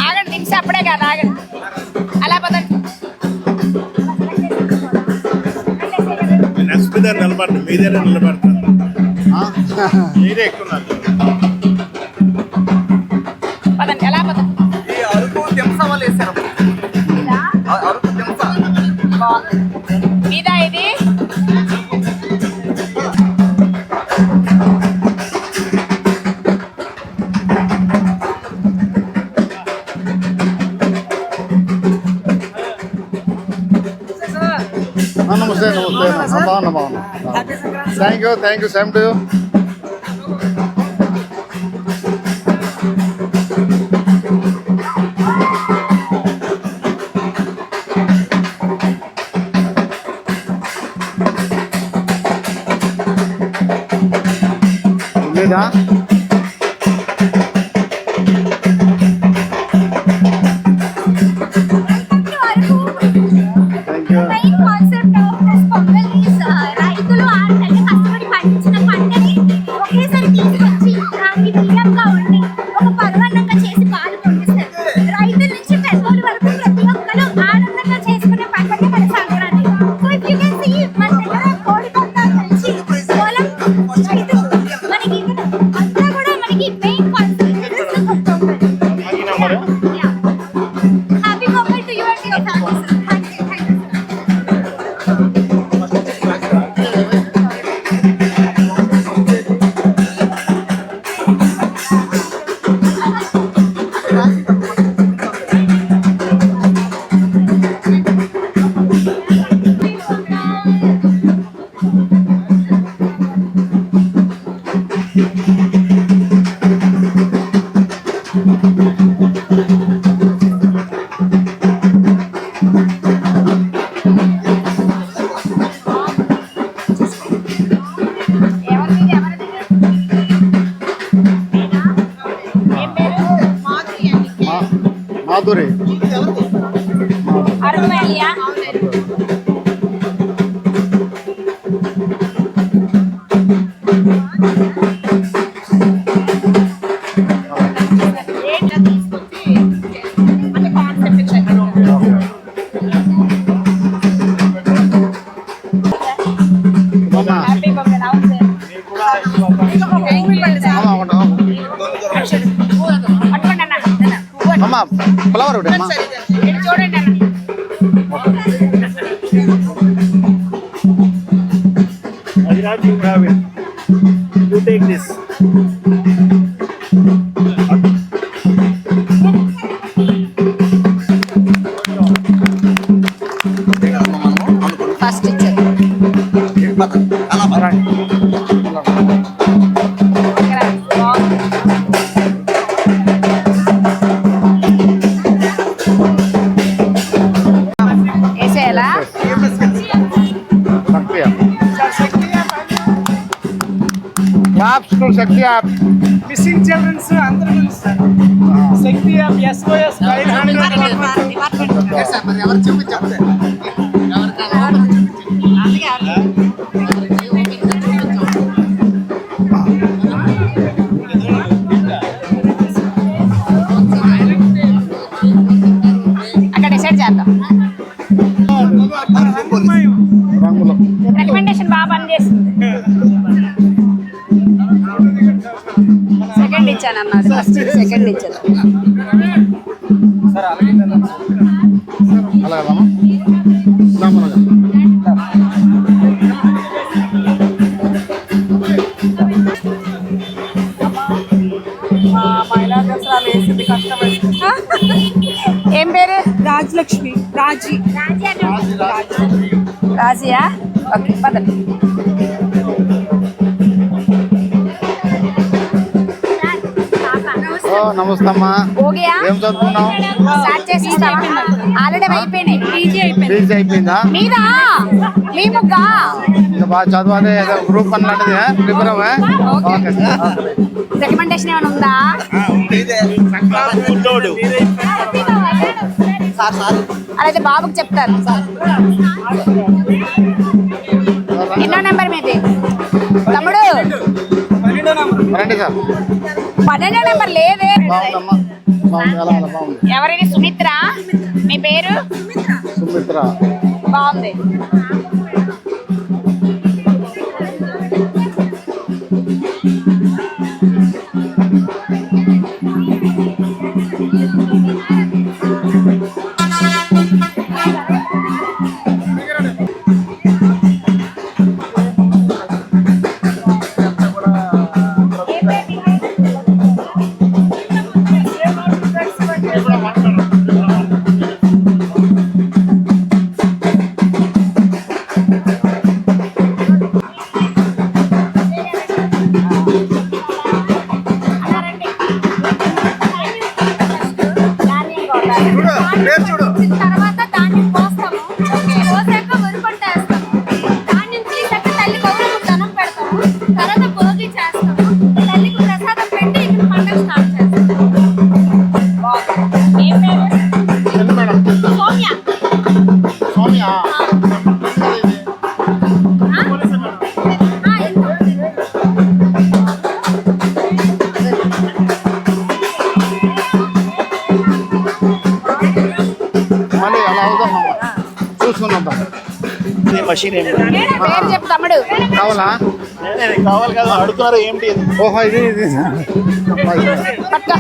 ఆగండి దించి అప్పుడే కదా ఆగండి అలా పదండి. నెక్స్ట్ మీద నిలబడతాను మీదే నిలబడతాను మీరే ఎక్కున్నారు పదండి ఎలా పదండి. అరుకు దింస వాళ్ళు వేసారు. అరుకు దింస మీద ఇది నమస్తే నమస్తే బాగున్నా బాగున్నా thank you same to you. లేదా రైతులు అంటే కష్టపడి పండించిన పంటని ఒకేసారి తీసుకొచ్చి దానికి తీయంగా ఉండి ఒక పర్వన్నంగా చేసి పాలు పొందిస్తారు. రైతుల నుంచి పెద్దోళ్ళ వరకు ప్రతి ఒక్కరు ఆనందంగా చేసుకునే పండుగ మన Sankranti. So if you can see మన దగ్గర కోడి పందాల నుంచి పొలం రైతు మనకి అంతా కూడా మనకి main concept happy moment to you and your family. Madhuri అరుమేలియా అమ్మా ఫ్లవర్ ఒకటి అమ్మా చూడండి అన్న. Ajraj, you have it. You take this. First ఇచ్చారు అలా వేసేయాలా? యాప్ స్కూల్ శక్తి యాప్ మిస్సింగ్ చిల్డ్రన్స్ అందరూ పిలుస్తారు. శక్తి యాప్ SOS గైడ్ హ్యాండ్ మరి ఎవరు చూపించారు అక్కడ డిసైడ్ చేద్దాం. రంగులు రికమెండేషన్ బాగా పనిచేస్తుంది. సెకండ్ ఇచ్చాను అన్నారు, ఫస్ట్ సెకండ్ ఇచ్చాను. అలాగమ్మా మహిళా దసరాలు వేసింది కష్టపడి. ఏం పేరు? రాజలక్ష్మి రాజీ రాజియా? ఓకే పదండి. నమస్తే అమ్మా. ఓకేయా? ఏం చదువుకున్నావు? స్టార్ట్ చేసిస్తావా? ఆల్రెడీ అయిపోయినాయి. పీజీ ఫీజు అయిపోయిందా? మీదా మీ ముగ్గా ఇంకా బాగా చదవాలి. ఏదో గ్రూప్ అని లాంటిది ప్రిపేర్ అవ్వా. ఓకే రికమెండేషన్ ఏమైనా ఉందా? అలాగే బాబుకి చెప్తారు. ఎన్నో నెంబర్ మీది తమ్ముడు? రండి సార్. 12వ నెంబర్ లేదే. బాగుందమ్మా, బాగుంది. ఎలా అలా బాగుంది. ఎవరిది? సుమిత్ర. మీ పేరు? సుమిత్ర. బాగుంది. తర్వాత ధాన్యం పోస్తాము. పోసాక ఉరుకొట్టేస్తాము. ధాన్యం తీసాక తల్లి గౌరవం పెడతాము. తర్వాత భోగి చేస్తాము. తల్లికి ప్రసాదం పెట్టి ఇక్కడ పండుగ స్టార్ట్ చేస్తాము. ఏం పేరు? ఎందుకు మేడం? సౌమ్య. సౌమ్య. మళ్ళీ అలా అవుతాం, చూసుకున్నాం. మషీన్ ఏమి పేరు చెప్పు తమ్ముడు. కావాలా? కావాలి కదా అడుగుతున్నారు ఏంటి ఇది? ఓహో, ఇది ఇది పట్టుకో.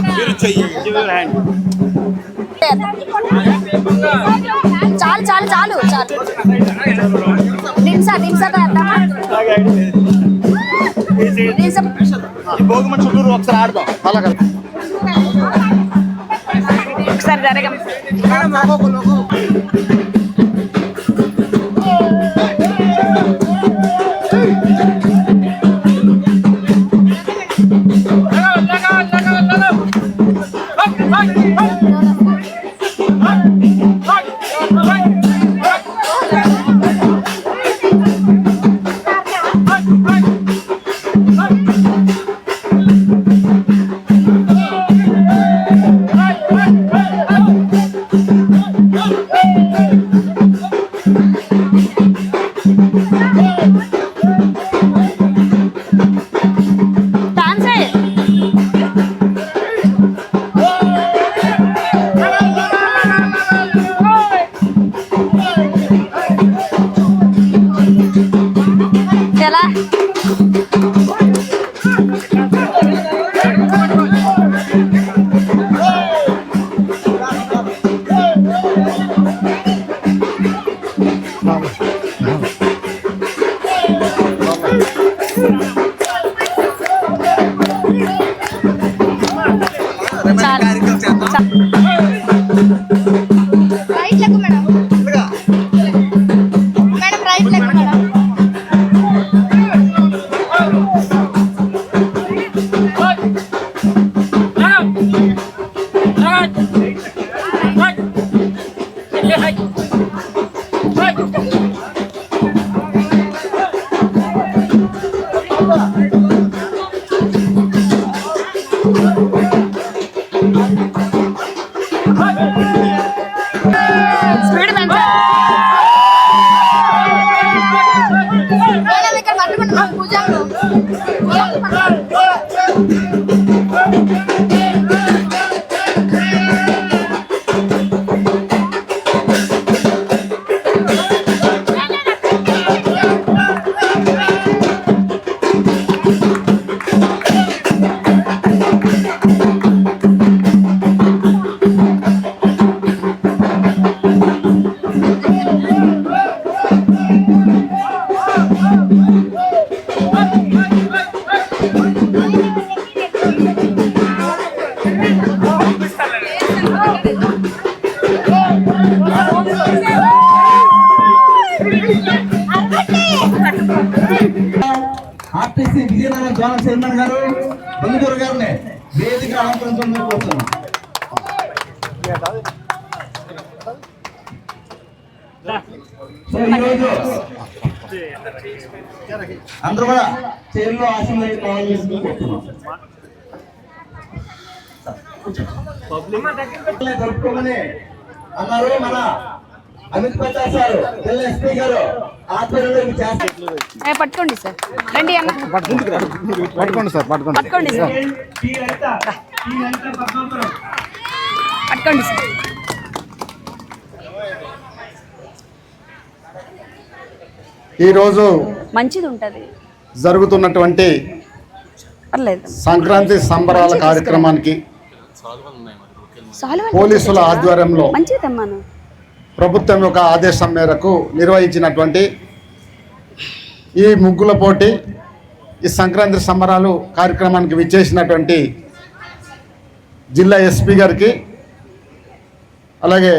చాలు చాలు చాలు చాలు. దింసా వేద్దామా? ఈ భోగి మన చుట్టూరు ఒకసారి ఆడదాం. అలా కదా. ఒకసారి జరగం. ఎలా? Right leg madam. Madam right leg madam. Speed పెంచా. మేడం ఇక్కడ పట్టుకున్నాం భుజంలో. ఆర్టీసీ విజయనగరం జోనల్ చైర్మన్ గారు బెంగళూరు గారిని వేదిక అలంకరించడం కోరుతున్నాం. సో ఈరోజు అందరూ కూడా చైర్లో ఆశీర్వాదం కావాలని కోరుతున్నాం. జరుపుకోమని అన్నారు మన అమిత్ ప్రతాప్ సార్ జిల్లా ఎస్పీ గారు ఆధ్వర్యంలో ఇవి చేస్తారు. పట్టుకోండి సార్, రండి అన్న, పట్టుకోండి సార్, పట్టుకోండి. పట్టుకోండి సార్, పట్టుకోండి సార్. ఈరోజు మంచిది ఉంటుంది, జరుగుతున్నటువంటి పర్లేదు. సంక్రాంతి సంబరాల కార్యక్రమానికి పోలీసుల ఆధ్వర్యంలో మంచిది తెమ్మాను. ప్రభుత్వం యొక్క ఆదేశం మేరకు నిర్వహించినటువంటి ఈ ముగ్గుల పోటీ, ఈ సంక్రాంతి సంబరాలు కార్యక్రమానికి విచ్చేసినటువంటి జిల్లా ఎస్పీ గారికి, అలాగే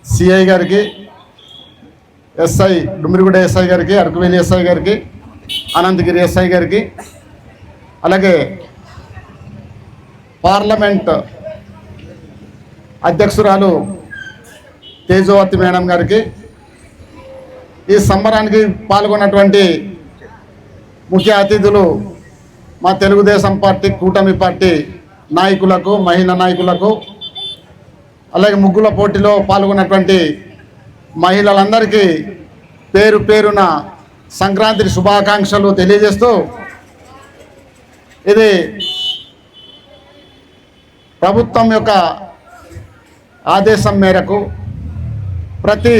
సిఐ గారికి, ఎస్ఐ డుమ్మిరిగూడ ఎస్ఐ గారికి, అరకువేలి ఎస్ఐ గారికి, అనంతగిరి ఎస్ఐ గారికి, అలాగే పార్లమెంట్ అధ్యక్షురాలు తేజవతి మేడం గారికి, ఈ సంబరానికి పాల్గొన్నటువంటి ముఖ్య అతిథులు మా తెలుగుదేశం పార్టీ, కూటమి పార్టీ నాయకులకు, మహిళా నాయకులకు, అలాగే ముగ్గుల పోటీలో పాల్గొన్నటువంటి మహిళలందరికీ పేరు పేరున సంక్రాంతి శుభాకాంక్షలు తెలియజేస్తూ, ఇది ప్రభుత్వం యొక్క ఆదేశం మేరకు ప్రతి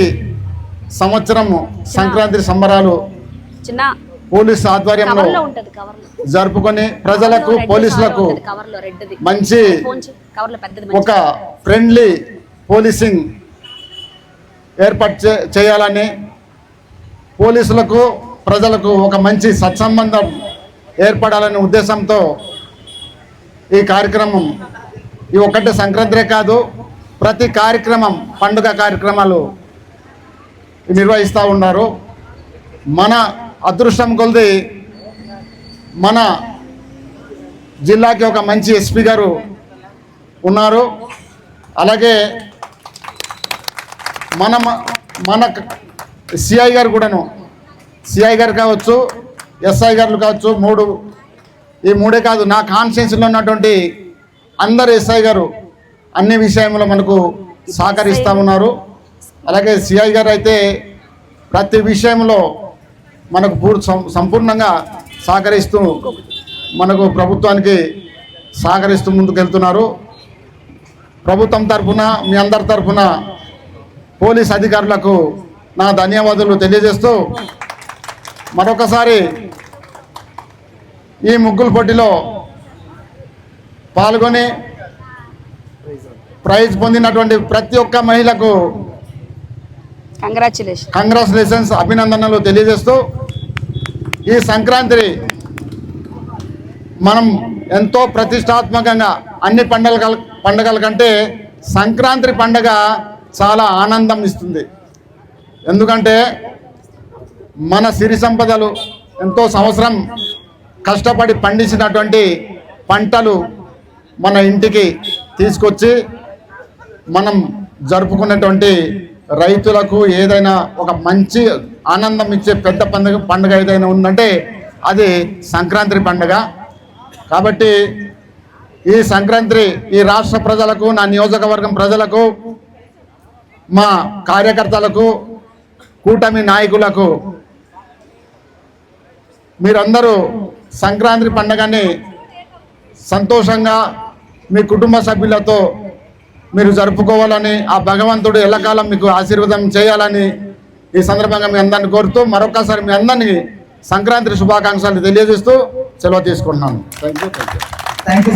సంవత్సరం సంక్రాంతి సంబరాలు చిన్న పోలీసు ఆధ్వర్యంలో కవర్లో ఉంటది, కవర్లో జరుపుకొని ప్రజలకు, పోలీసులకు కవర్లో రెడ్ది మంచి కవర్లో పెద్దది ఒక ఫ్రెండ్లీ పోలీసింగ్ ఏర్పాటు చేయాలని, పోలీసులకు ప్రజలకు ఒక మంచి సత్సంబంధం ఏర్పడాలనే ఉద్దేశంతో ఈ కార్యక్రమం, ఈ ఒక్కటే సంక్రాంతిరే కాదు, ప్రతి కార్యక్రమం, పండుగ కార్యక్రమాలు నిర్వహిస్తూ ఉన్నారు. మన అదృష్టం కొలది మన జిల్లాకి ఒక మంచి ఎస్పీ గారు ఉన్నారు. అలాగే మన సిఐ గారు కూడాను, సిఐ గారు కావచ్చు, ఎస్ఐ గారు కావచ్చు, ఈ మూడే కాదు, నా కాన్స్టిట్యున్సీలో ఉన్నటువంటి అందరు ఎస్ఐ గారు అన్ని విషయంలో మనకు సహకరిస్తూ ఉన్నారు. అలాగే సిఐ గారు అయితే ప్రతి విషయంలో మనకు సంపూర్ణంగా సహకరిస్తూ మనకు ప్రభుత్వానికి సహకరిస్తూ ముందుకెళ్తున్నారు. ప్రభుత్వం తరఫున, మీ అందరి తరఫున పోలీస్ అధికారులకు నా ధన్యవాదాలు తెలియజేస్తూ, మరొకసారి ఈ ముగ్గుల పోటీలో పాల్గొని ప్రైజ్ పొందినటువంటి ప్రతి ఒక్క మహిళకు కంగ్రాచులేషన్స్, అభినందనలు తెలియజేస్తూ, ఈ సంక్రాంతి మనం ఎంతో ప్రతిష్టాత్మకంగా అన్ని పండుగల కంటే సంక్రాంతి పండుగ చాలా ఆనందం ఇస్తుంది. ఎందుకంటే మన సిరి సంపదలు ఎంతో సంవత్సరం కష్టపడి పండించినటువంటి పంటలు మన ఇంటికి తీసుకొచ్చి మనం జరుపుకున్నటువంటి రైతులకు ఏదైనా ఒక మంచి ఆనందం ఇచ్చే పెద్ద పండుగ ఏదైనా ఉందంటే అది సంక్రాంతి పండుగ. కాబట్టి ఈ సంక్రాంతి ఈ రాష్ట్ర ప్రజలకు, నా నియోజకవర్గం ప్రజలకు, మా కార్యకర్తలకు, కూటమి నాయకులకు మీరందరూ సంక్రాంతి పండుగని సంతోషంగా మీ కుటుంబ సభ్యులతో మీరు జరుపుకోవాలని, ఆ భగవంతుడు ఎల్లకాలం మీకు ఆశీర్వాదం చేయాలని ఈ సందర్భంగా మీ అందరిని కోరుతూ, మరొకసారి మీ అందరినీ సంక్రాంతి శుభాకాంక్షలు తెలియజేస్తూ సెలవు తీసుకుంటున్నాను. Thank you.